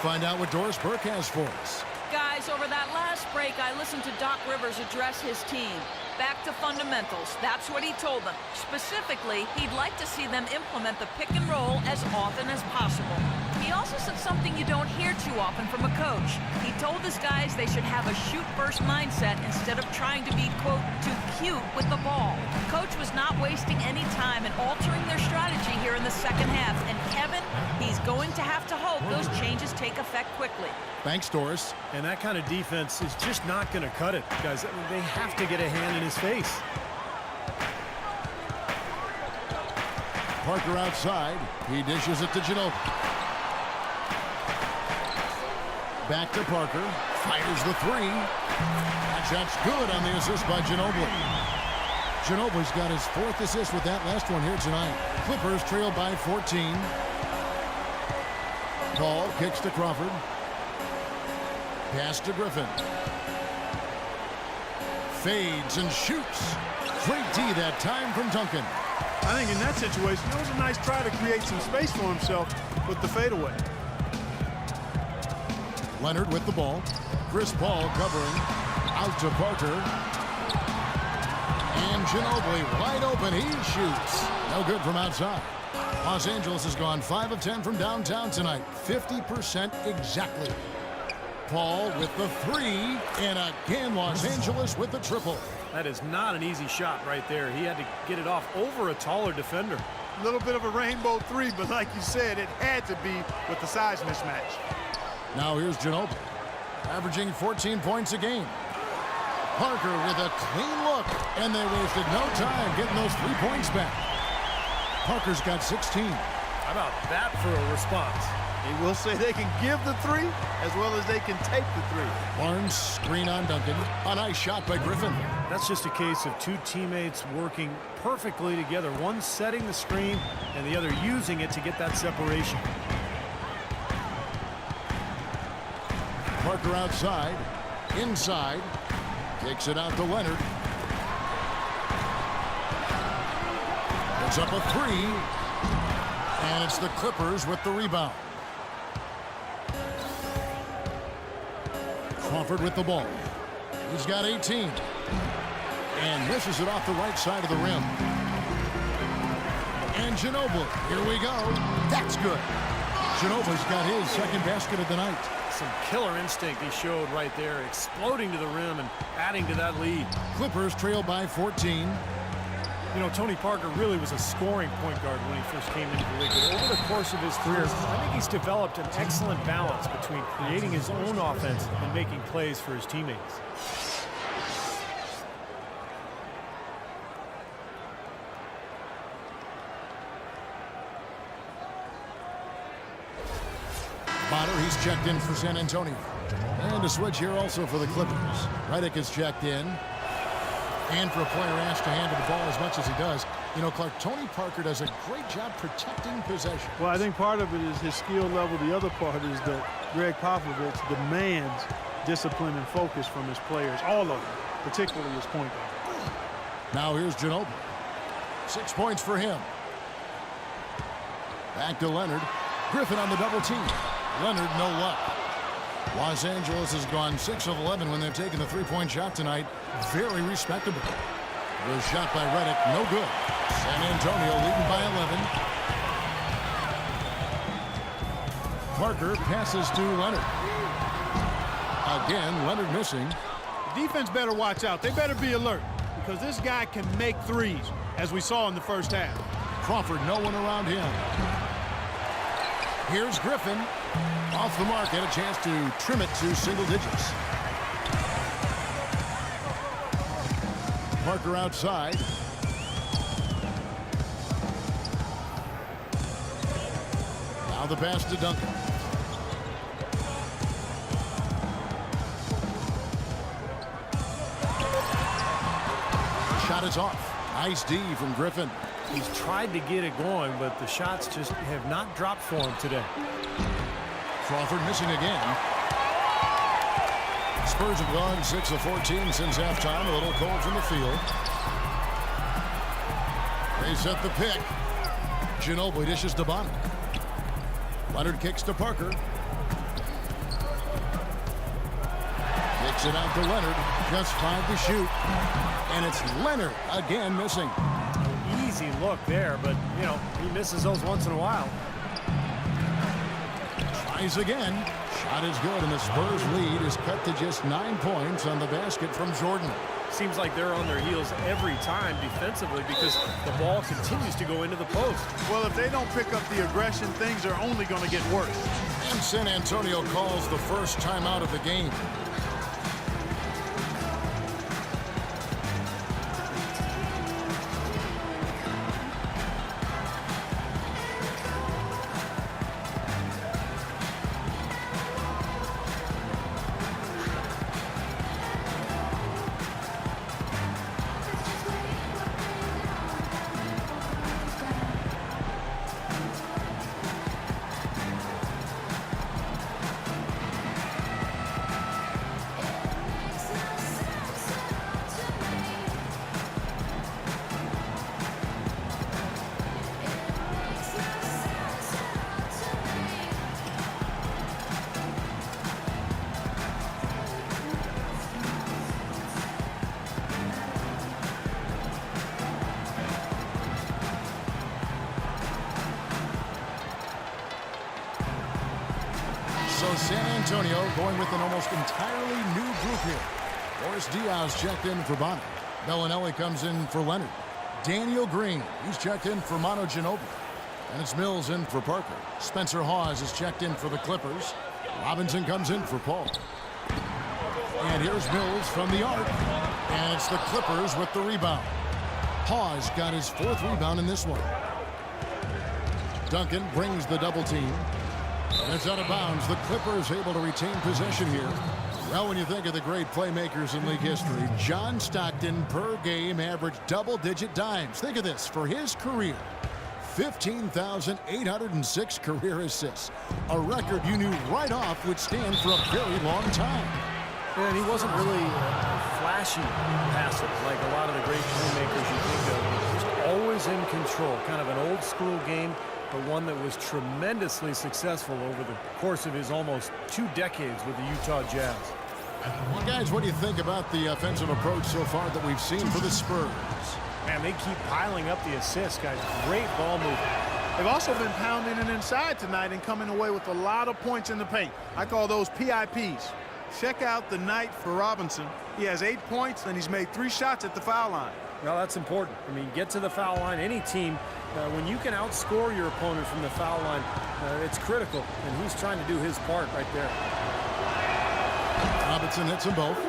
find out what Doris Burke has for us. Guys, over that last break, I listened to Doc Rivers address his team. Back to fundamentals. That's what he told them. Specifically, he'd like to see them implement the pick and roll as often as possible. He also said something you don't hear too often from a coach. He told his guys they should have a shoot-first mindset instead of trying to be, quote, too cute with the ball. Coach was not wasting any time in altering their strategy here in the second half. And Kevin, he's going to have to hope those changes take effect quickly. Thanks, Doris. And that kind of defense is just not going to cut it, guys. I mean, they have to get a hand in his face. Parker outside. He dishes it to Ginobili. Back to Parker. Fires the three. That shot's good on the assist by Ginobili. Ginobili's got his 4th assist with that last one here tonight. Clippers trail by 14. Ball kicks to Crawford. Pass to Griffin. Fades and shoots. Great D that time from Duncan. I think in that situation, it was a nice try to create some space for himself with the fadeaway. Leonard with the ball. Chris Paul covering. Out to Parker. And Ginobili wide open. He shoots. No good from outside. Los Angeles has gone 5 of 10 from downtown tonight. 50% exactly. Paul with the three. And again, Los Angeles with the triple. That is not an easy shot right there. He had to get it off over a taller defender. A little bit of a rainbow three, but like you said, it had to be with the size mismatch. Now here's Ginobili, averaging 14 points a game. Parker with a clean look, and they wasted no time getting those 3 points back. Parker's got 16. How about that for a response? He will say they can give the three as well as they can take the three. Barnes screen on Duncan. A nice shot by Griffin. That's just a case of two teammates working perfectly together. One setting the screen and the other using it to get that separation. Parker outside. Inside. Takes it out to Leonard. Puts up a three. And it's the Clippers with the rebound. Crawford with the ball. He's got 18. And misses it off the right side of the rim. And Ginobili. Here we go. That's good. Ginobili's got his 2nd basket of the night. Some killer instinct he showed right there, exploding to the rim and adding to that lead. Clippers trail by 14. You know, Tony Parker really was a scoring point guard when he first came into the league. But over the course of his career, I think he's developed an excellent balance between creating his own offense and making plays for his teammates. Potter, he's checked in for San Antonio. And a switch here also for the Clippers. Redick is checked in. And for a player asked to handle the ball as much as he does, you know, Clark, Tony Parker does a great job protecting possession. Well, I think part of it is his skill level. The other part is that Greg Popovich demands discipline and focus from his players, all of them, particularly his point guard. Now here's Ginobili. 6 points for him. Back to Leonard. Griffin on the double team. Leonard, no luck. Los Angeles has gone 6 of 11 when they've taken the three-point shot tonight. Very respectable. The shot by Redick, no good. San Antonio leading by 11. Parker passes to Leonard. Again, Leonard missing. The defense better watch out. They better be alert because this guy can make threes, as we saw in the first half. Crawford, no one around him. Here's Griffin. Off the mark, had a chance to trim it to single digits. Parker outside. Now the pass to Duncan. The shot is off. Nice D from Griffin. He's tried to get it going, but the shots just have not dropped for him today. Crawford missing again. Spurs have gone 6 of 14 since halftime. A little cold from the field. They set the pick. Ginobili dishes to Bonner. Leonard kicks to Parker. Kicks it out to Leonard. Just 5 to shoot. And it's Leonard again missing. Easy look there, but, you know, he misses those once in a while. Tries again. Shot is good, and the Spurs lead is cut to just 9 points on the basket from Jordan. Seems like they're on their heels every time defensively because the ball continues to go into the post. Well, if they don't pick up the aggression, things are only going to get worse. And San Antonio calls the first timeout of the game. So San Antonio going with an almost entirely new group here. Boris Diaz checked in for Bonner. Bellinelli comes in for Leonard. Daniel Green, he's checked in for Manu Ginobili. And it's Mills in for Parker. Spencer Hawes is checked in for the Clippers. Robinson comes in for Paul. And here's Mills from the arc. And it's the Clippers with the rebound. Hawes got his 4th rebound in this one. Duncan brings the double team. And it's out of bounds. The Clippers able to retain possession here. Well, when you think of the great playmakers in league history, John Stockton per game averaged double-digit dimes. Think of this. For his career, 15,806 career assists. A record you knew right off would stand for a very long time. And he wasn't really flashy passer like a lot of the great playmakers you think of. Just always in control. Kind of an old-school game, but one that was tremendously successful over the course of his almost 2 decades with the Utah Jazz. Well, guys, what do you think about the offensive approach so far that we've seen for the Spurs? Man, they keep piling up the assists, guys. Great ball movement. They've also been pounding it inside tonight and coming away with a lot of points in the paint. I call those PIPs. Check out the night for Robinson. He has 8 points, and he's made 3 shots at the foul line. Well, that's important. I mean, get to the foul line. Any team, when you can outscore your opponent from the foul line, it's critical. And he's trying to do his part right there. Robinson hits them both.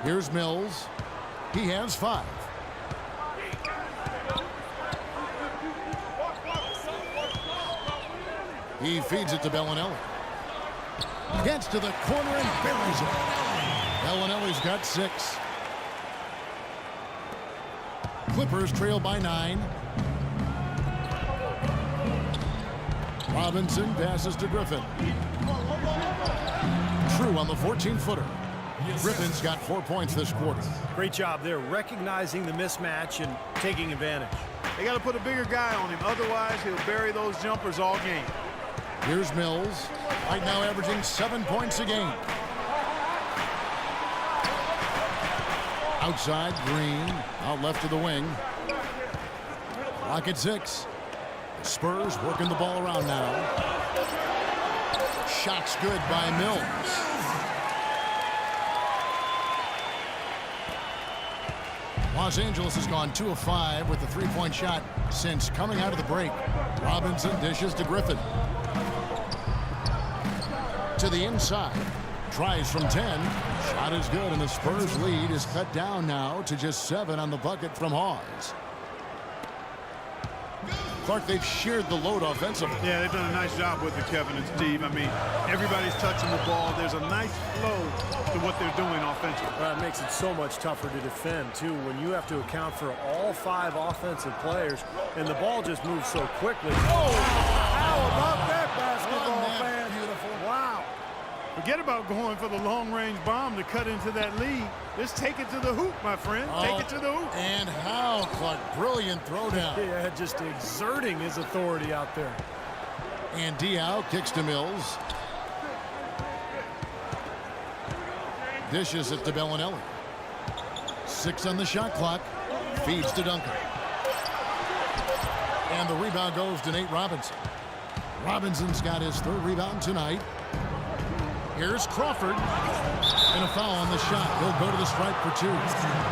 Here's Mills. He has 5. He feeds it to Bellinelli. Gets to the corner and buries it. Bellinelli's got 6. Clippers trail by 9. Robinson passes to Griffin. True on the 14-footer. Griffin's got 4 points this quarter. Great job there, recognizing the mismatch and taking advantage. They got to put a bigger guy on him. Otherwise, he'll bury those jumpers all game. Here's Mills. Right now averaging 7 points a game. Outside, Green. Out left to the wing. Clock at 6. The Spurs working the ball around now. Shot's good by Mills. Los Angeles has gone 2 of 5 with the 3-point shot since coming out of the break. Robinson dishes to Griffin. To the inside. Tries from 10. Shot is good, and the Spurs lead is cut down now to just 7 on the bucket from Hawes. Clark, they've shared the load offensively. Yeah, they've done a nice job with it, Kevin and Steve. I mean, everybody's touching the ball. There's a nice flow to what they're doing offensively. Well, it makes it so much tougher to defend, too, when you have to account for all 5 offensive players, and the ball just moves so quickly. Oh, how about that basketball, fan? Beautiful. Wow. Forget about going for the long-range bomb to cut into that lead. Just take it to the hoop, my friend. Take it to the hoop. And how, Clark. Brilliant throwdown. Yeah, just exerting his authority out there. And Diao kicks to Mills. Dishes it to Bellinelli. 6 on the shot clock. Feeds to Duncan. And the rebound goes to Nate Robinson. Robinson's got his 3rd rebound tonight. Here's Crawford. And a foul on the shot. He'll go to the stripe for 2.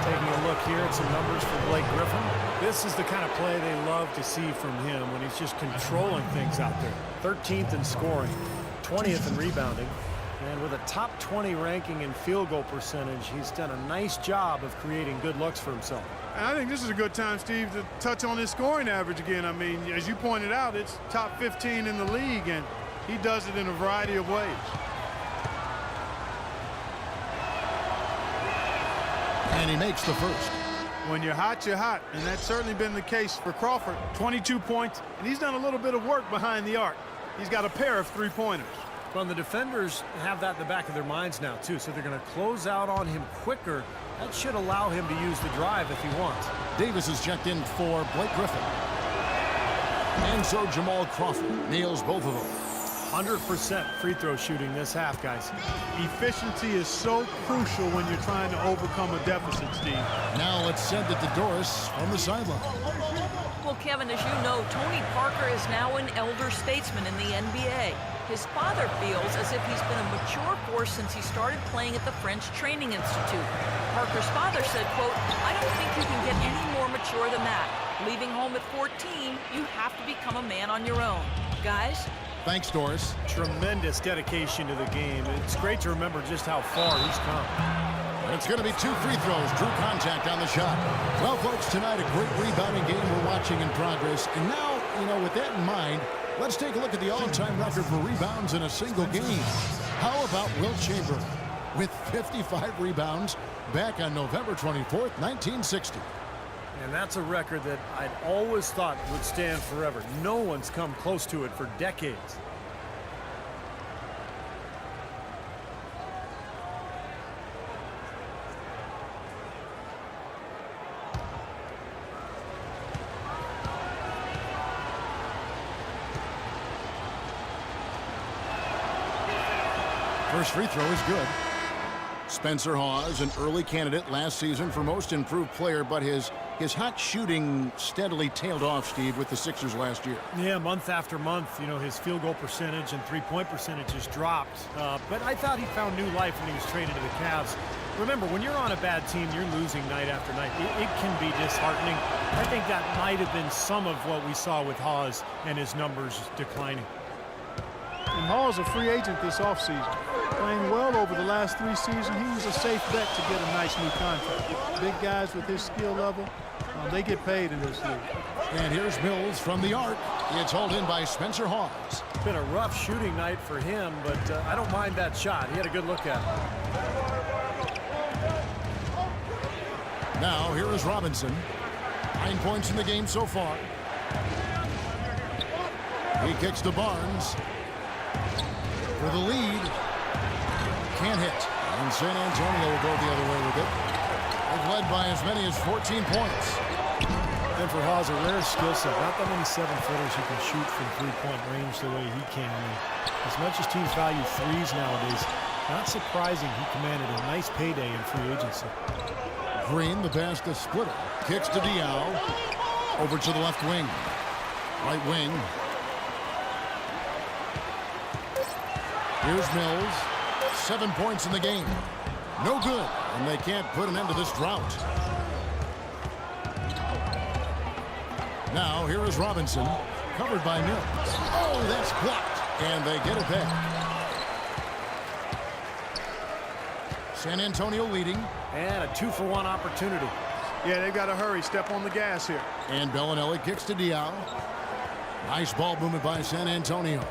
Taking a look here at some numbers for Blake Griffin. This is the kind of play they love to see from him when he's just controlling things out there. 13th in scoring, 20th in rebounding. And with a top 20 ranking in field goal percentage, he's done a nice job of creating good looks for himself. And I think this is a good time, Steve, to touch on his scoring average again. I mean, as you pointed out, it's top 15 in the league, and he does it in a variety of ways. And he makes the first. When you're hot, you're hot, and that's certainly been the case for Crawford. 22 points, and he's done a little bit of work behind the arc. He's got a pair of 3-pointers. Well, the defenders have that in the back of their minds now, too, so they're going to close out on him quicker. That should allow him to use the drive if he wants. Davis is checked in for Blake Griffin. And so Jamal Crawford nails both of them. 100% free throw shooting this half, guys. Efficiency is so crucial when you're trying to overcome a deficit, Steve. Now let's send it to Doris on the sideline. Well, Kevin, as you know, Tony Parker is now an elder statesman in the NBA. His father feels as if he's been a mature force since he started playing at the French Training Institute. Parker's father said, quote, "I don't think you can get any more mature than that. Leaving home at 14, you have to become a man on your own." Guys? Thanks, Doris. Tremendous dedication to the game. It's great to remember just how far he's come. And it's going to be 2 free throws. Drew contact on the shot. Well, folks, tonight a great rebounding game we're watching in progress. And now, with that in mind, let's take a look at the all-time record for rebounds in a single game. How about Wilt Chamberlain with 55 rebounds back on November 24th, 1960. And that's a record that I'd always thought would stand forever. No one's come close to it for decades. First free throw is good. Spencer Hawes, an early candidate last season for most improved player, but his hot shooting steadily tailed off, Steve, with the Sixers last year. Yeah, month after month, his field goal percentage and three-point percentage has dropped. But I thought he found new life when he was traded to the Cavs. Remember, when you're on a bad team, you're losing night after night. It can be disheartening. I think that might have been some of what we saw with Hawes and his numbers declining. And Hall's a free agent this offseason. Playing well over the last 3 seasons, he was a safe bet to get a nice new contract. Big guys with his skill level, they get paid in this league. And here's Mills from the arc. It's hauled in by Spencer Hawes. It's been a rough shooting night for him, but I don't mind that shot. He had a good look at it. Now, here is Robinson. 9 points in the game so far. He kicks to Barnes. For the lead. Can't hit. And San Antonio will go the other way with it. They've led by as many as 14 points. And for Hawes, a rare skill set. Not that many 7-footers who can shoot from three-point range the way he can. And as much as teams value threes nowadays, not surprising he commanded a nice payday in free agency. Green, the pass to Splitter. Kicks to Diaw. Over to the left wing. Right wing. Here's Mills. 7 points in the game. No good. And they can't put an end to this drought. Now, here is Robinson. Covered by Mills. Oh, that's blocked. And they get it back. San Antonio leading. And a 2-for-1 opportunity. Yeah, they've got to hurry. Step on the gas here. And Bellinelli kicks to Diaw. Nice ball movement by San Antonio.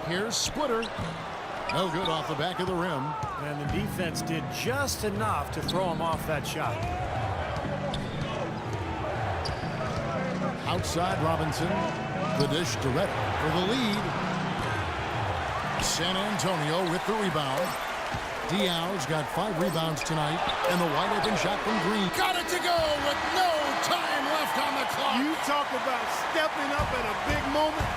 Here's Splitter. No good off the back of the rim. And the defense did just enough to throw him off that shot. Outside Robinson. The dish to Reddick for the lead. San Antonio with the rebound. Diaw's got 5 rebounds tonight. And the wide open shot from Green. Got it to go with no time left on the clock. You talk about stepping up at a big moment.